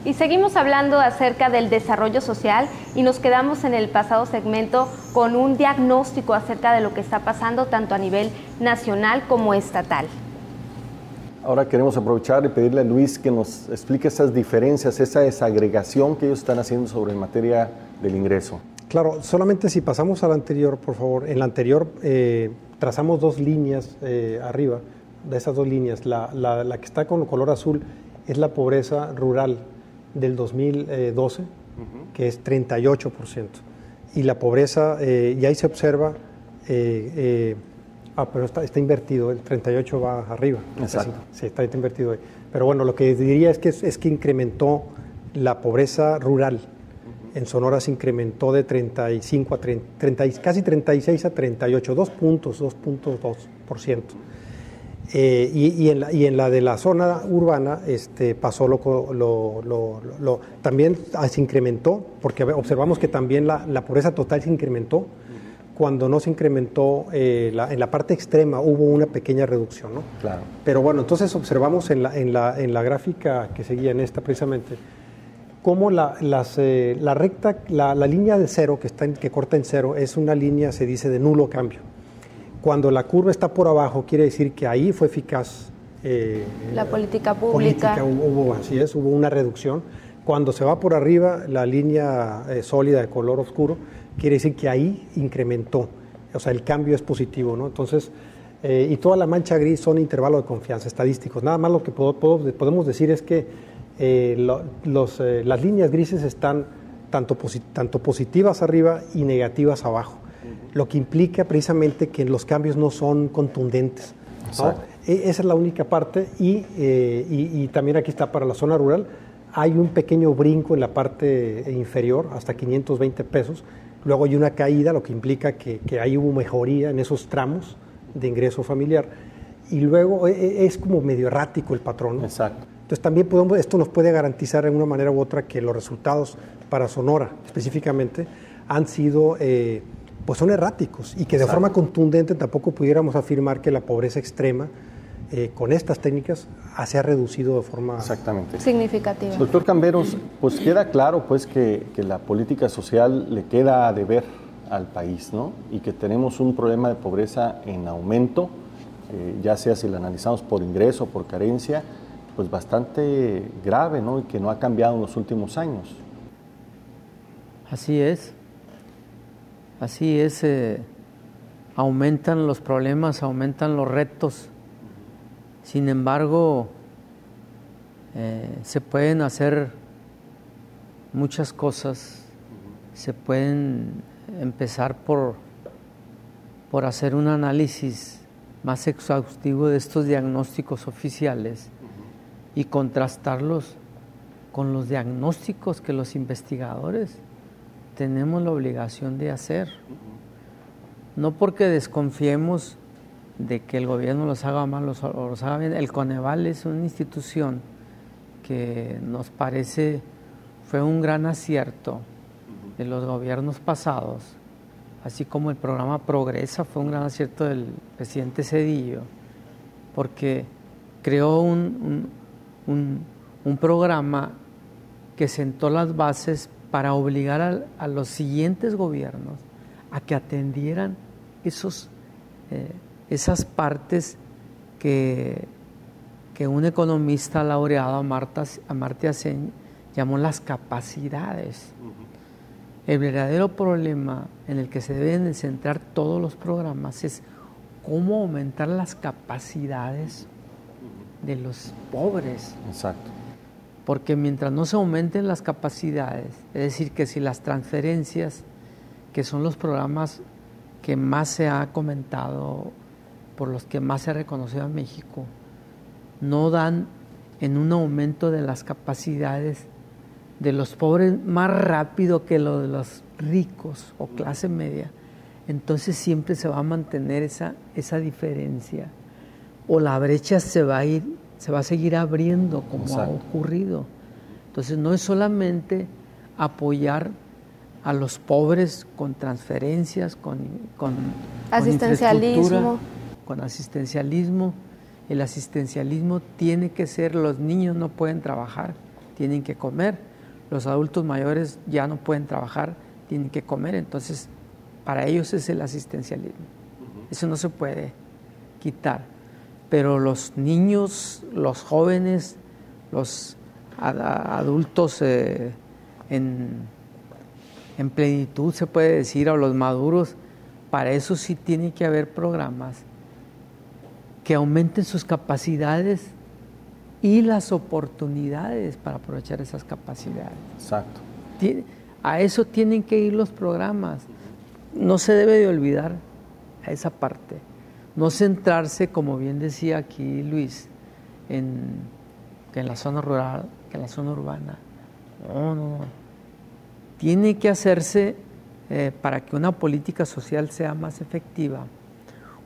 Y seguimos hablando acerca del desarrollo social y nos quedamos en el pasado segmento con un diagnóstico acerca de lo que está pasando tanto a nivel nacional como estatal. Ahora queremos aprovechar y pedirle a Luis que nos explique esas diferencias, esa desagregación que ellos están haciendo sobre materia del ingreso. Claro, solamente si pasamos al anterior, por favor. En la anterior trazamos dos líneas arriba, de esas dos líneas. La que está con color azul es la pobreza rural del 2012, que es 38%. Y la pobreza, y ahí se observa, pero está invertido, el 38 va arriba. Exacto. Sí, está invertido ahí. Pero bueno, lo que diría es que incrementó la pobreza rural. En Sonora se incrementó de 35 a 30, casi 36 a 38, 2.2%. Y en la de la zona urbana pasó también se incrementó, porque observamos que también la pobreza total se incrementó. Cuando no se incrementó, en la parte extrema hubo una pequeña reducción, ¿no? Claro. Pero bueno, entonces observamos en la gráfica que seguía en esta precisamente, cómo la línea de cero que corta en cero es una línea, se dice, de nulo cambio. Cuando la curva está por abajo, quiere decir que ahí fue eficaz la política pública. Hubo una reducción. Cuando se va por arriba, la línea sólida de color oscuro, quiere decir que ahí incrementó, o sea, el cambio es positivo, ¿no? Entonces, y toda la mancha gris son intervalos de confianza estadísticos. Nada más lo que podemos decir es que las líneas grises están tanto positivas arriba y negativas abajo, lo que implica precisamente que los cambios no son contundentes, ¿no? Esa es la única parte y también aquí está para la zona rural. Hay un pequeño brinco en la parte inferior, hasta 520 pesos. Luego hay una caída, lo que implica que ahí hubo mejoría en esos tramos de ingreso familiar. Y luego es como medio errático el patrón, ¿no? Exacto. Entonces también esto nos puede garantizar de una manera u otra que los resultados para Sonora específicamente han sido, pues son erráticos y que de forma contundente tampoco pudiéramos afirmar que la pobreza extrema con estas técnicas se ha reducido de forma significativa. Doctor Camberos, pues queda claro pues que la política social le queda a deber al país, ¿no? Y que tenemos un problema de pobreza en aumento, ya sea si lo analizamos por ingreso, por carencia, pues bastante grave, ¿no? Y que no ha cambiado en los últimos años. Así es, aumentan los problemas, aumentan los retos. Sin embargo, se pueden hacer muchas cosas, se pueden empezar por hacer un análisis más exhaustivo de estos diagnósticos oficiales y contrastarlos con los diagnósticos que los investigadores tenemos la obligación de hacer. No porque desconfiemos de que el gobierno los haga mal o los haga bien. El Coneval es una institución que nos parece fue un gran acierto de los gobiernos pasados, así como el programa Progresa fue un gran acierto del presidente Zedillo, porque creó un programa que sentó las bases para obligar a los siguientes gobiernos a que atendieran esas partes que un economista laureado, Amartya Sen, llamó las capacidades. El verdadero problema en el que se deben de centrar todos los programas es cómo aumentar las capacidades de los pobres. Exacto. Porque mientras no se aumenten las capacidades, es decir, que si las transferencias, que son los programas que más se ha comentado, por los que más se ha reconocido a México, no dan en un aumento de las capacidades de los pobres más rápido que lo de los ricos o clase media, entonces siempre se va a mantener esa diferencia, o la brecha se va a seguir abriendo como ha ocurrido. Entonces no es solamente apoyar a los pobres con transferencias, con asistencialismo, con asistencialismo, El asistencialismo tiene que ser, los niños no pueden trabajar, tienen que comer, los adultos mayores ya no pueden trabajar, tienen que comer, entonces para ellos es el asistencialismo. Eso no se puede quitar. Pero los niños, los jóvenes, los adultos en plenitud, se puede decir, o los maduros, para eso sí tiene que haber programas que aumenten sus capacidades y las oportunidades para aprovechar esas capacidades. Exacto. A eso tienen que ir los programas. No se debe de olvidar a esa parte. No centrarse, como bien decía aquí Luis, en la zona rural, que en la zona urbana. No. Tiene que hacerse, para que una política social sea más efectiva,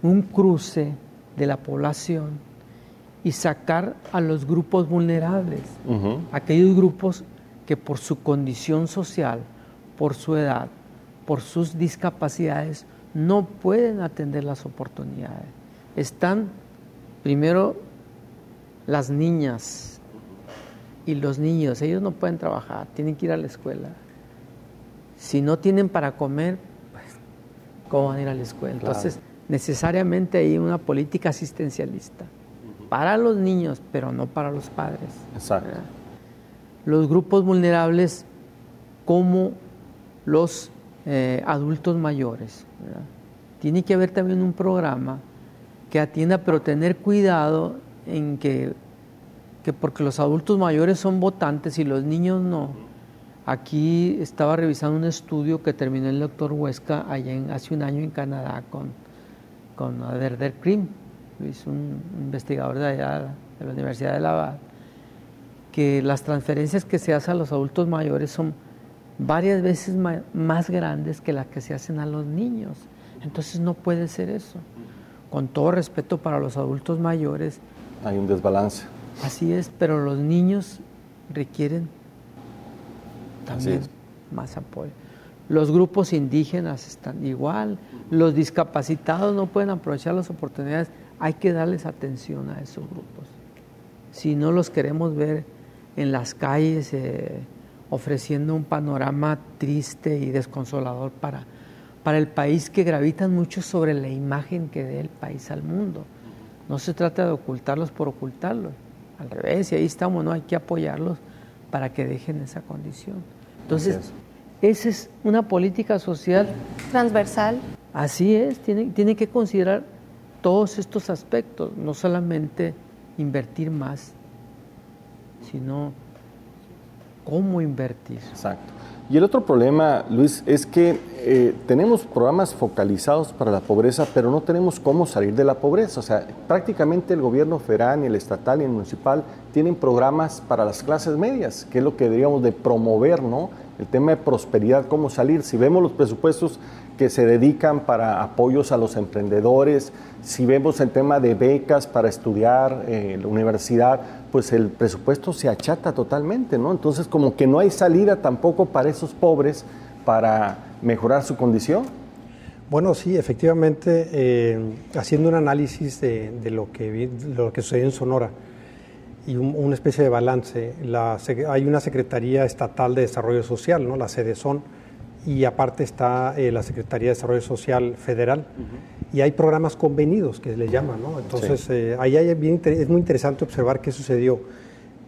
un cruce de la población y sacar a los grupos vulnerables, aquellos grupos que por su condición social, por su edad, por sus discapacidades, no pueden atender las oportunidades. Están primero las niñas y los niños, ellos no pueden trabajar, tienen que ir a la escuela. Si no tienen para comer, pues, ¿cómo van a ir a la escuela? Claro. Entonces, necesariamente hay una política asistencialista para los niños, pero no para los padres. Exacto. ¿Verdad? Los grupos vulnerables, como los adultos mayores, ¿verdad? Tiene que haber también un programa que atienda, pero tener cuidado en que porque los adultos mayores son votantes y los niños no. Aquí estaba revisando un estudio que terminó el doctor Huesca hace un año en Canadá con Werder Krim, Luis, un investigador de allá de la Universidad de Laval, que las transferencias que se hacen a los adultos mayores son varias veces más grandes que las que se hacen a los niños. Entonces no puede ser eso. Con todo respeto para los adultos mayores. Hay un desbalance. Así es, pero los niños requieren también más apoyo. Los grupos indígenas están igual, los discapacitados no pueden aprovechar las oportunidades, hay que darles atención a esos grupos. Si no los queremos ver en las calles ofreciendo un panorama triste y desconsolador para el país, que gravitan mucho sobre la imagen que dé el país al mundo. No se trata de ocultarlos por ocultarlos, al revés, y ahí estamos, ¿no? Hay que apoyarlos para que dejen esa condición. Entonces, esa es una política social transversal. Así es, tiene que considerar todos estos aspectos, no solamente invertir más, sino cómo invertir. Exacto. Y el otro problema, Luis, es que tenemos programas focalizados para la pobreza, pero no tenemos cómo salir de la pobreza. O sea, prácticamente el gobierno federal, ni el estatal, ni el municipal tienen programas para las clases medias, que es lo que deberíamos de promover, ¿no? El tema de prosperidad, cómo salir. Si vemos los presupuestos que se dedican para apoyos a los emprendedores, si vemos el tema de becas para estudiar en la universidad, pues el presupuesto se achata totalmente, ¿no? Entonces, como que no hay salida tampoco para esos pobres para mejorar su condición. Bueno, sí, efectivamente, haciendo un análisis de lo que sucedió en Sonora y una especie de balance, hay una Secretaría Estatal de Desarrollo Social, ¿no? La CEDESON, y aparte está la Secretaría de Desarrollo Social Federal, y hay programas convenidos que le llaman, ¿no? Entonces, ahí es muy interesante observar qué sucedió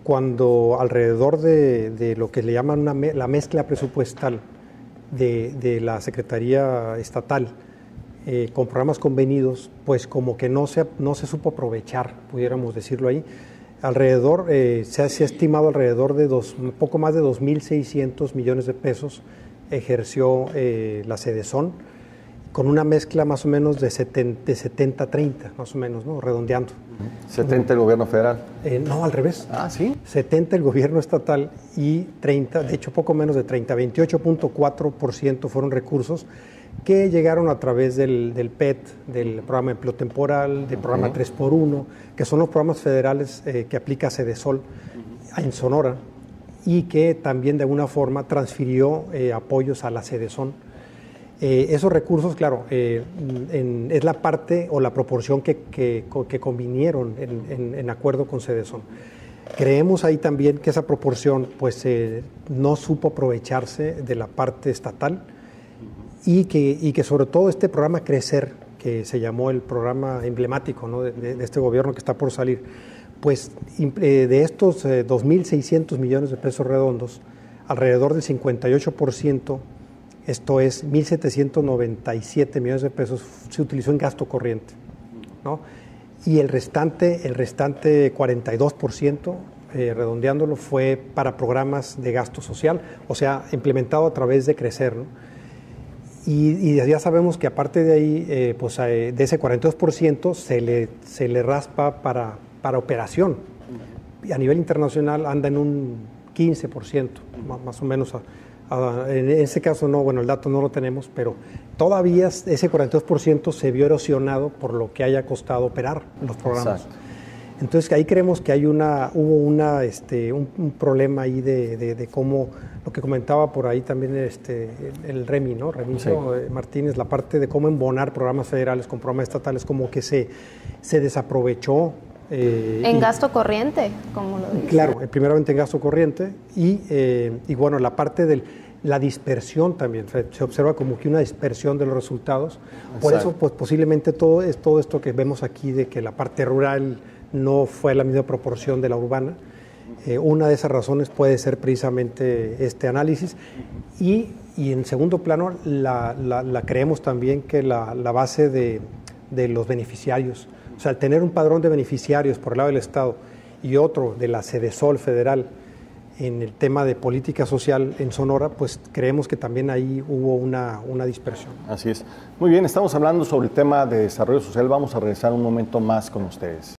cuando alrededor de lo que le llaman la mezcla presupuestal de la Secretaría Estatal, con programas convenidos, pues como que no se supo aprovechar, pudiéramos decirlo ahí. Alrededor, se ha estimado alrededor de un poco más de 2.600 millones de pesos ejerció la CEDESON, con una mezcla más o menos de 70-30, más o menos, ¿no? Redondeando. ¿70 el gobierno federal? No, al revés. Ah, ¿sí? 70 el gobierno estatal y 30, de hecho poco menos de 30, 28.4% fueron recursos que llegaron a través del PET, del programa de empleo temporal, del programa 3x1, que son los programas federales que aplica CEDESOL en Sonora, y que también de alguna forma transfirió apoyos a la CEDESON. Esos recursos, claro, es la parte o la proporción que convinieron en acuerdo con Cedesón. Creemos ahí también que esa proporción pues no supo aprovecharse de la parte estatal y que sobre todo este programa Crecer, que se llamó el programa emblemático, ¿no?, de este gobierno que está por salir, pues de estos 2.600 millones de pesos redondos, alrededor del 58%, esto es 1.797 millones de pesos, se utilizó en gasto corriente, ¿no? Y el restante 42%, redondeándolo, fue para programas de gasto social, o sea, implementado a través de Crecer, ¿no? Y ya sabemos que aparte de ahí, de ese 42% se le raspa para operación. Y a nivel internacional anda en un 15%, más o menos. En ese caso no, bueno, el dato no lo tenemos, pero todavía ese 42% se vio erosionado por lo que haya costado operar los programas. Exacto. Entonces ahí creemos que hubo un problema ahí de cómo, lo que comentaba por ahí también el Remi, ¿no? Remigio Martínez, la parte de cómo embonar programas federales con programas estatales, como que se desaprovechó. En gasto corriente, como lo dice. Claro, primeramente en gasto corriente y bueno, la parte de la dispersión también, se observa como que una dispersión de los resultados. Por eso pues posiblemente todo esto que vemos aquí de que la parte rural no fue la misma proporción de la urbana. Una de esas razones puede ser precisamente este análisis y en segundo plano la creemos también que la base de los beneficiarios, o sea, al tener un padrón de beneficiarios por el lado del Estado y otro de la Cedesol federal en el tema de política social en Sonora, pues creemos que también ahí hubo una dispersión. Así es. Muy bien, estamos hablando sobre el tema de desarrollo social. Vamos a regresar un momento más con ustedes.